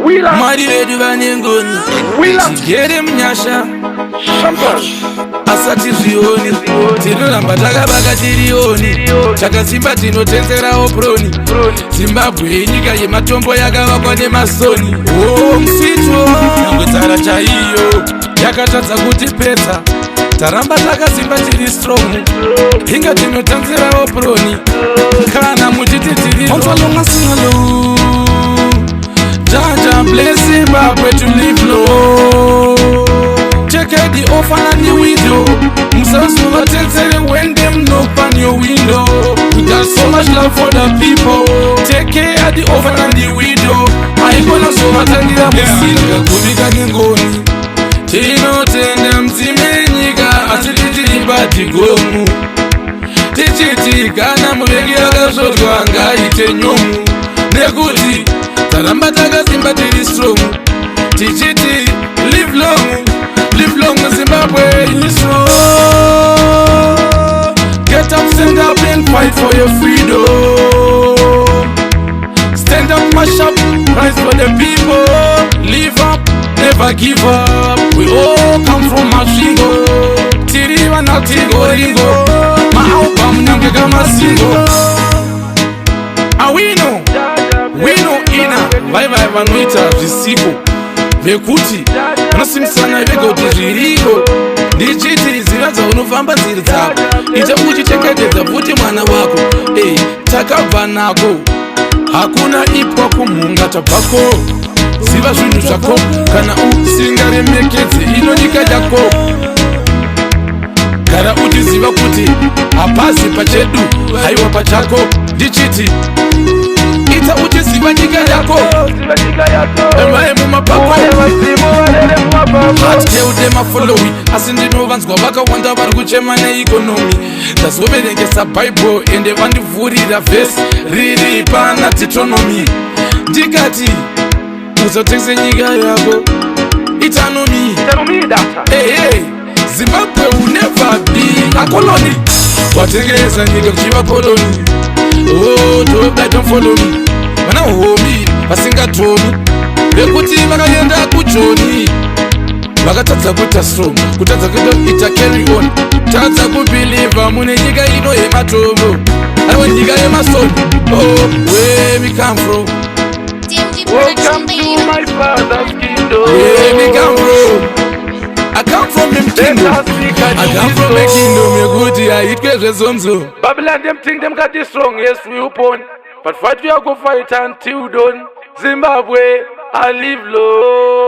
Mari vedu vanengoni tigere munyasha asati zvioni tinoramba takabaka tirioni takasimba tinotenzerawo proni Zimbabwe inyika yematombo yakavakwa nemasoni msito nyangodzara chaiyo yakatadza kutipedza taramba takasimba tiri strong inga tinotanzirawo proni kana muchiti tiri Jaja bless Zimbabwe to live low. Check out the orphan and the widow. Musasu tensere when them knock on your window. We got so much love for the people. Take care of the orphan and the widow. I gonna so much and the music. Kubika ngoni. Tino tende mzimenyika asititi ibati gomu. Tichiti kana mubegi akazotwa ngaite nyomu. Nekuti taramba takasimba tiri strong tichiti live long Zimbabwe is strong. Get up, stand up and fight for your freedom. Stand up, mash up, rise for the people. Live up, never give up. We all come from Mashingo. Tiriwa na tingo ringo. Maaupa mnyonge kama singo. Awino ina vai vanoita zvisiko vekuti vanosimisana vegoti zviriko ndichiti ziva dzaunofamba nziri dzako ita uchichengetedza futi mwana wako takabva nako hakuna ipwa kumhunga tabvako ziva zvinhu zvako kana usingaremekedze ino nyika yako gara uchiziva kuti hapazi pachedu haiwa pachako ndichiti ita uchiziva nyika yako emaye mumapako hateude mafolowi asi ndinovanzwa vakawanda vari kuchema neikonomi ndazoverengesa bhaibheri ende vandivhurira vhesi riri pana titonomi ndikati uzotengese nyika yako itanomi Zimbabwe will never be a colony. Watengeza nyika kuchiva koloni. Don't follow me. Wana homi, basinga tomi. Bekuti vakayenda kuchoni. Vakatadza kuita strong, kutadza kuita ita carry on. Tadza kubelieve mune nyika ino yematombo. Aiwa nyika yemasoni. Where we come from. Welcome to my father's kingdom. Where we come from. I come from them kingdom. I come from a kingdom. You good, I eat questions. Babylon them think them got this strong. Yes, we upon. But fight we are go fight until done. Zimbabwe, I live low.